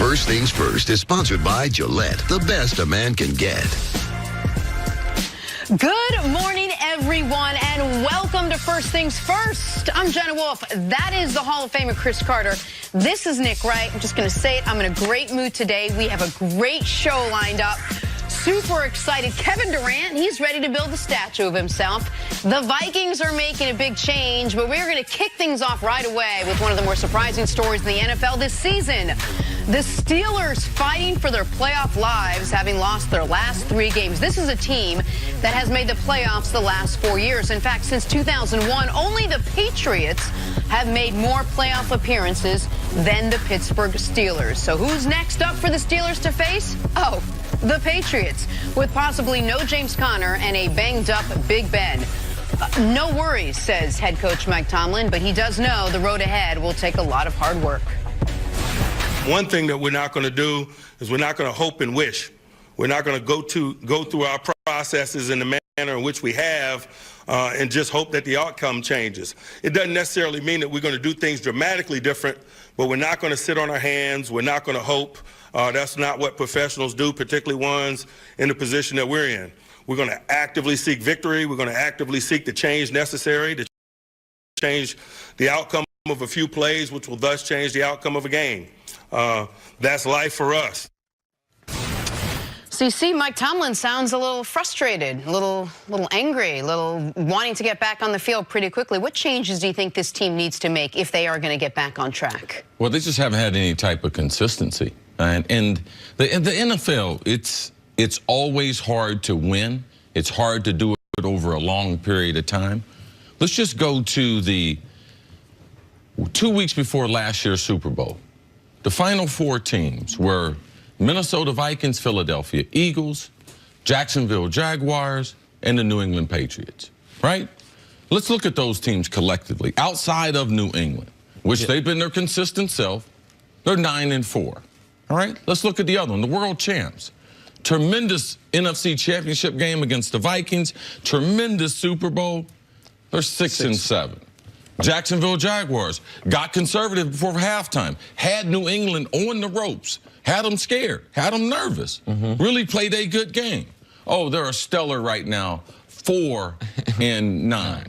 First Things First is sponsored by Gillette, the best a man can get. Good morning, everyone, and welcome to First Things First. I'm Jenna Wolf. That is the Hall of Famer Chris Carter. This is Nick Wright. I'm just going to say it. I'm in a great mood today. We have a great show lined up. Super excited. Kevin Durant, he's ready to build a statue of himself. The Vikings are making a big change, but we're going to kick things off right away with one of the more surprising stories in the NFL this season. The Steelers fighting for their playoff lives, having lost their last 3 games. This is a team that has made the playoffs the last 4 years. In fact, since 2001, only the Patriots have made more playoff appearances than the Pittsburgh Steelers. So who's next up for the Steelers to face? Oh, the Patriots, with possibly no James Conner and a banged-up Big Ben. No worries, says head coach Mike Tomlin, but he does know the road ahead will take a lot of hard work. One thing that we're not going to do is we're not going to hope and wish. We're not going to go through our processes in the manner in which we have and just hope that the outcome changes. It doesn't necessarily mean that we're going to do things dramatically different, but we're not going to sit on our hands. We're not going to hope. That's not what professionals do, particularly ones in the position that we're in. We're going to actively seek victory. We're going to actively seek the change necessary to change the outcome of a few plays, which will thus change the outcome of a game. That's life for us. So you see, Mike Tomlin sounds a little frustrated, a little angry, a little wanting to get back on the field pretty quickly. What changes do you think this team needs to make if they are going to get back on track? Well, they just haven't had any type of consistency. And in the NFL, it's always hard to win. It's hard to do it over a long period of time. Let's just go to the 2 weeks before last year's Super Bowl. The final 4 teams were Minnesota Vikings, Philadelphia Eagles, Jacksonville Jaguars, and the New England Patriots, right? Let's look at those teams collectively. Outside of New England, which they've been their consistent self, they're 9-4. All right, let's look at the other one, the world champs. Tremendous NFC championship game against the Vikings. Tremendous Super Bowl. They're 6-7. Jacksonville Jaguars got conservative before halftime. Had New England on the ropes. Had them scared. Had them nervous. Really played a good game. Oh, they're a stellar right now. 4-9.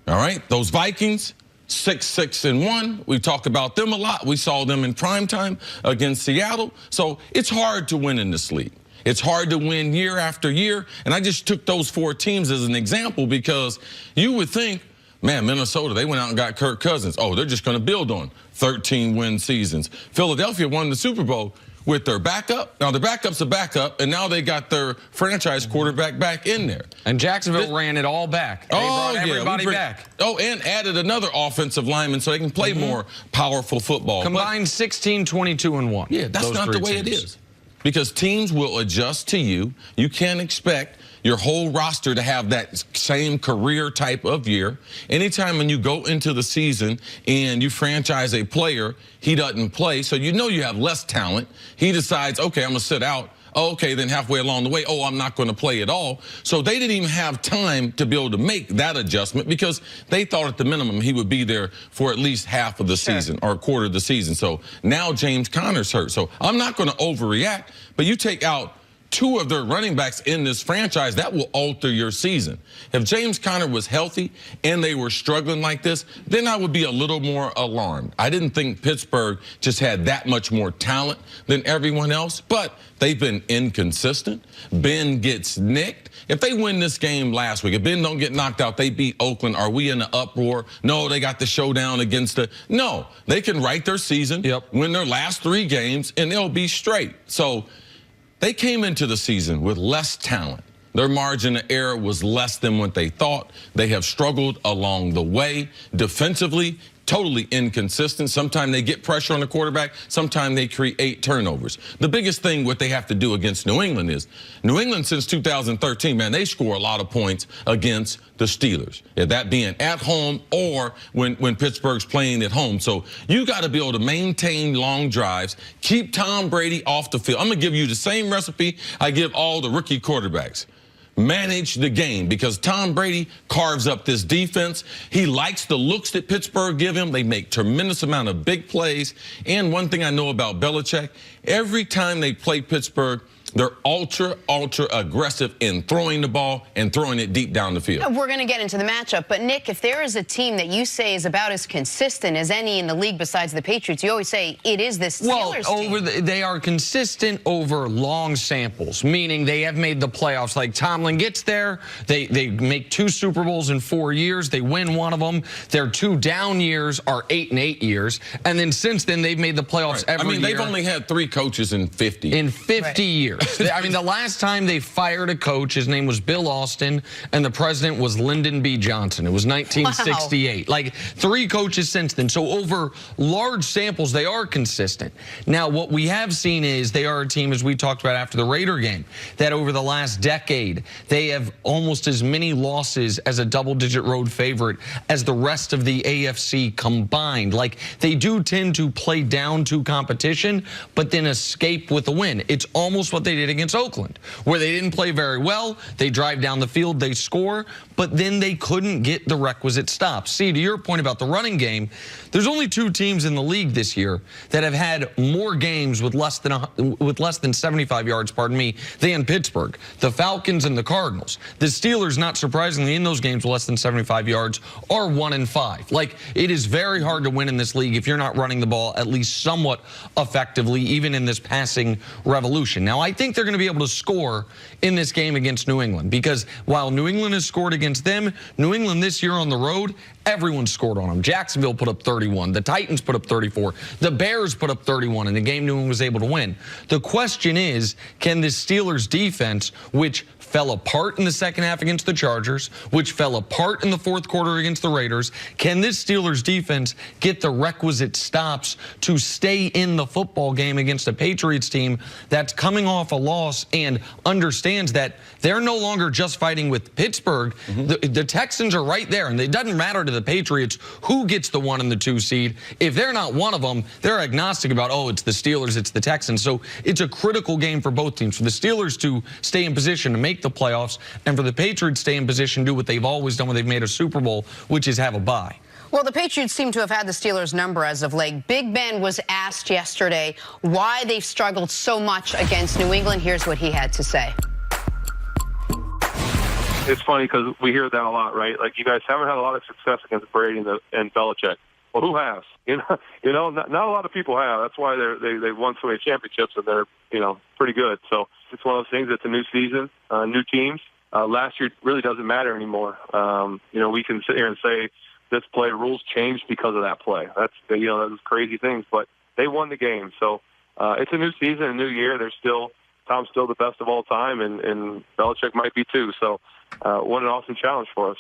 All right, those Vikings. 6-1. We talk about them a lot. We saw them in primetime against Seattle. So it's hard to win in this league. It's hard to win year after year. And I just took those 4 teams as an example because you would think, man, Minnesota, they went out and got Kirk Cousins. Oh, they're just going to build on 13-win seasons. Philadelphia won the Super Bowl with their backup. Now, their backup's a backup, and now they got their franchise quarterback back in there. And Jacksonville ran it all back. They brought everybody back. Oh, and added another offensive lineman so they can play more powerful football. Combined 16, 22, and 1. Yeah, that's not the way it is. Because teams will adjust to you. You can't expect your whole roster to have that same career type of year. Anytime when you go into the season and you franchise a player, he doesn't play, so you know you have less talent. He decides, okay, I'm going to sit out. Oh, okay, then halfway along the way, oh, I'm not going to play at all. So they didn't even have time to be able to make that adjustment because they thought at the minimum he would be there for at least half of the season or a quarter of the season. So now James Conner's hurt. So I'm not going to overreact, but you take out 2 of their running backs in this franchise, that will alter your season. If James Conner was healthy and they were struggling like this, then I would be a little more alarmed. I didn't think Pittsburgh just had that much more talent than everyone else, but they've been inconsistent. Ben gets nicked. If they win this game last week, if Ben don't get knocked out, they beat Oakland, are we in an uproar? No, they got the showdown against the... No, they can write their season, win their last 3 games, and they'll be straight. So they came into the season with less talent. Their margin of error was less than what they thought. They have struggled along the way. Defensively, totally inconsistent. Sometimes they get pressure on the quarterback. Sometimes they create turnovers. The biggest thing what they have to do against New England is, New England since 2013, man, they score a lot of points against the Steelers. That being at home or when Pittsburgh's playing at home. So you got to be able to maintain long drives, keep Tom Brady off the field. I'm going to give you the same recipe I give all the rookie quarterbacks. manage the game, because Tom Brady carves up this defense. He likes the looks that Pittsburgh give him. They make tremendous amount of big plays. And one thing I know about Belichick, every time they play Pittsburgh, they're ultra aggressive in throwing the ball and throwing it deep down the field. We're going to get into the matchup, but Nick, if there is a team that you say is about as consistent as any in the league besides the Patriots, you always say it is this Steelers team. They are consistent over long samples, meaning they have made the playoffs. Like Tomlin gets there, they make 2 Super Bowls in 4 years, they win one of them. Their 2 down years are 8 and 8 years, and then since then they've made the playoffs every year. They've only had 3 coaches in 50. In 50 years. I mean, the last time they fired a coach, his name was Bill Austin, and the president was Lyndon B. Johnson. It was 1968. Wow. Like 3 coaches since then. So over large samples, they are consistent. Now, what we have seen is they are a team, as we talked about after the Raider game, that over the last decade, they have almost as many losses as a double-digit road favorite as the rest of the AFC combined. Like, they do tend to play down to competition, but then escape with a win. It's almost what they did against Oakland, where they didn't play very well. They drive down the field, they score, but then they couldn't get the requisite stops. See, to your point about the running game, there's only 2 teams in the league this year that have had more games with less than 75 yards, than Pittsburgh. The Falcons and the Cardinals. The Steelers, not surprisingly, in those games with less than 75 yards, are 1-5. Like, it is very hard to win in this league if you're not running the ball at least somewhat effectively, even in this passing revolution. Now, I think they're going to be able to score in this game against New England, because while New England has scored against them, New England this year on the road, everyone scored on them. Jacksonville put up 31. The Titans put up 34. The Bears put up 31 in the game New England was able to win. The question is, can this Steelers defense, which fell apart in the second half against the Chargers, which fell apart in the 4th quarter against the Raiders, can this Steelers defense get the requisite stops to stay in the football game against a Patriots team that's coming off a loss and understands that they're no longer just fighting with Pittsburgh. The Texans are right there, and it doesn't matter to the Patriots who gets the 1 and the 2 seed. If they're not one of them, they're agnostic about, oh, it's the Steelers, it's the Texans. So it's a critical game for both teams. For the Steelers to stay in position to make the playoffs, and for the Patriots stay in position to do what they've always done when they've made a Super Bowl, which is have a bye. Well, the Patriots seem to have had the Steelers' number as of late. Big Ben was asked yesterday why they've struggled so much against New England. Here's what he had to say. It's funny because we hear that a lot, right? Like, you guys haven't had a lot of success against Brady and Belichick. Well, who has? Not a lot of people have. That's why they've won so many championships, and they're pretty good. So it's one of those things. It's a new season, new teams. Last year really doesn't matter anymore. We can sit here and say this play rules changed because of that play. That's those crazy things, but they won the game. So it's a new season, a new year. Tom's still the best of all time, and Belichick might be too. So what an awesome challenge for us.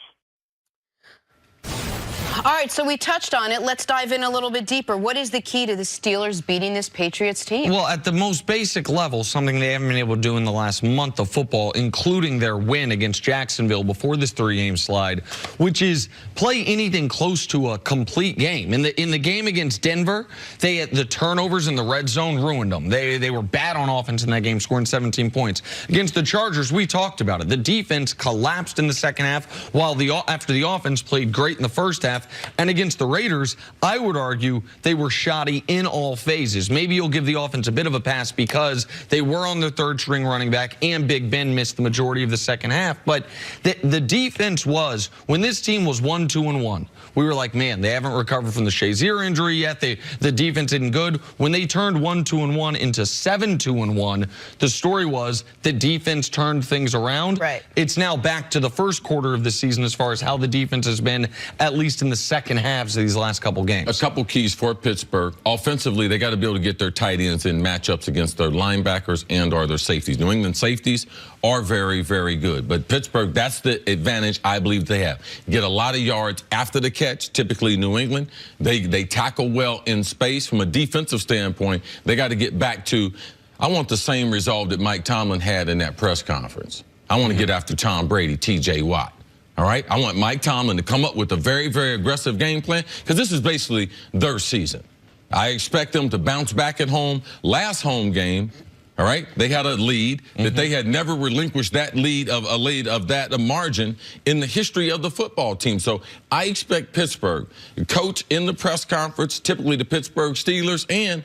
All right, so we touched on it. Let's dive in a little bit deeper. What is the key to the Steelers beating this Patriots team? Well, at the most basic level, something they haven't been able to do in the last month of football, including their win against Jacksonville before this 3-game slide, which is play anything close to a complete game. In the game against Denver, the turnovers in the red zone ruined them. They were bad on offense in that game, scoring 17 points. Against the Chargers, we talked about it. The defense collapsed in the second half, while after the offense played great in the first half. And against the Raiders, I would argue they were shoddy in all phases. Maybe you'll give the offense a bit of a pass because they were on their 3rd-string running back, and Big Ben missed the majority of the second half. But the defense was, when this team was 1-2-1, we were like, man, they haven't recovered from the Shazier injury yet. The defense isn't good. When they turned 1-2-1 into 7-2-1, the story was the defense turned things around. Right. It's now back to the first quarter of the season as far as how the defense has been, at least in the second halves of these last couple games. A couple keys for Pittsburgh. Offensively, they got to be able to get their tight ends in matchups against their linebackers and or their safeties. New England safeties are very, very good. But Pittsburgh, that's the advantage I believe they have. Get a lot of yards after the catch, typically New England. They tackle well in space. From a defensive standpoint, they got to get back to, I want the same resolve that Mike Tomlin had in that press conference. I want to get after Tom Brady, T.J. Watt. All right? I want Mike Tomlin to come up with a very, very aggressive game plan, because this is basically their season. I expect them to bounce back at home. Last home game, All right, they had a lead that they had never relinquished that lead of that margin in the history of the football team. So I expect Pittsburgh, coach in the press conference, typically the Pittsburgh Steelers, and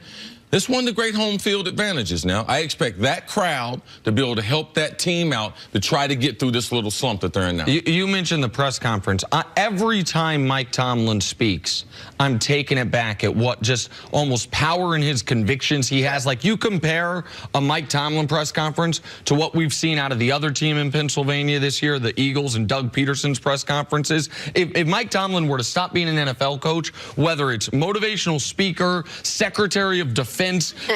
this one of the great home field advantages now. I expect that crowd to be able to help that team out to try to get through this little slump that they're in now. You mentioned the press conference. Every time Mike Tomlin speaks, I'm taking it back at what just almost power in his convictions he has. Like, you compare a Mike Tomlin press conference to what we've seen out of the other team in Pennsylvania this year, the Eagles and Doug Peterson's press conferences. If Mike Tomlin were to stop being an NFL coach, whether it's motivational speaker, secretary of defense,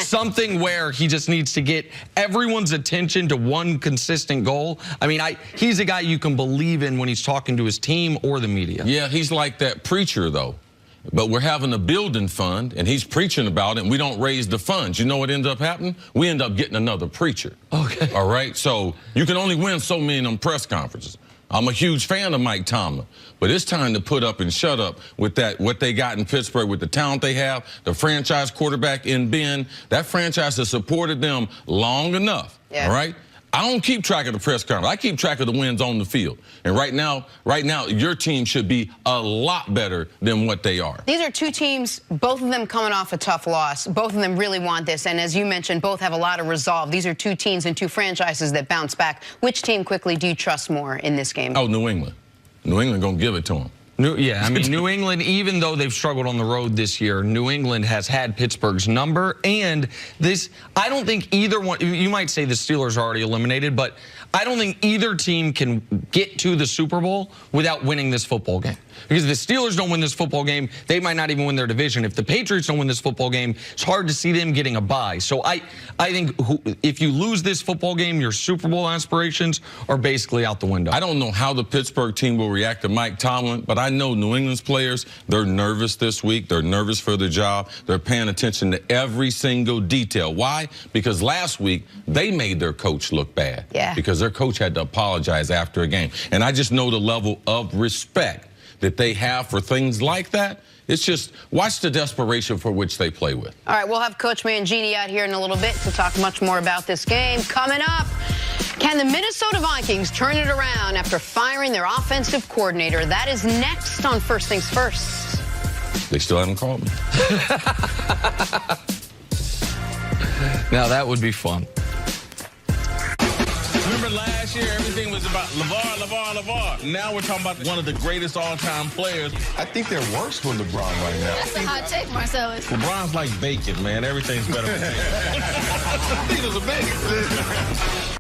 something where he just needs to get everyone's attention to one consistent goal. I mean, he's a guy you can believe in when he's talking to his team or the media. Yeah, he's like that preacher, though. But we're having a building fund, and he's preaching about it, and we don't raise the funds. You know what ends up happening? We end up getting another preacher. Okay. All right? So you can only win so many of them press conferences. I'm a huge fan of Mike Tomlin, but it's time to put up and shut up with that, what they got in Pittsburgh, with the talent they have, the franchise quarterback in Ben. That franchise has supported them long enough, all right? I don't keep track of the press conference. I keep track of the wins on the field. And right now, your team should be a lot better than what they are. These are two teams, both of them coming off a tough loss. Both of them really want this. And as you mentioned, both have a lot of resolve. These are two teams and two franchises that bounce back. Which team quickly do you trust more in this game? Oh, New England. New England going to give it to them. Yeah, I mean, New England, even though they've struggled on the road this year, New England has had Pittsburgh's number. And this, I don't think either one, you might say the Steelers are already eliminated, but I don't think either team can get to the Super Bowl without winning this football game. Because if the Steelers don't win this football game, they might not even win their division. If the Patriots don't win this football game, it's hard to see them getting a bye. So I think if you lose this football game, your Super Bowl aspirations are basically out the window. I don't know how the Pittsburgh team will react to Mike Tomlin, but I know New England's players, they're nervous this week. They're nervous for their job. They're paying attention to every single detail. Why? Because last week, they made their coach look bad. Yeah. Because their coach had to apologize after a game. And I just know the level of respect that they have for things like that. It's just, watch the desperation for which they play with. All right, we'll have Coach Mangini out here in a little bit to talk much more about this game. Coming up, can the Minnesota Vikings turn it around after firing their offensive coordinator? That is next on First Things First. They still haven't called me. Now, that would be fun. Remember last year, everything was about LeVar. Now we're talking about one of the greatest all-time players. I think they're worse with LeBron right now. That's a hot take, Marcellus. LeBron's like bacon, man. Everything's better with bacon. He was a bacon.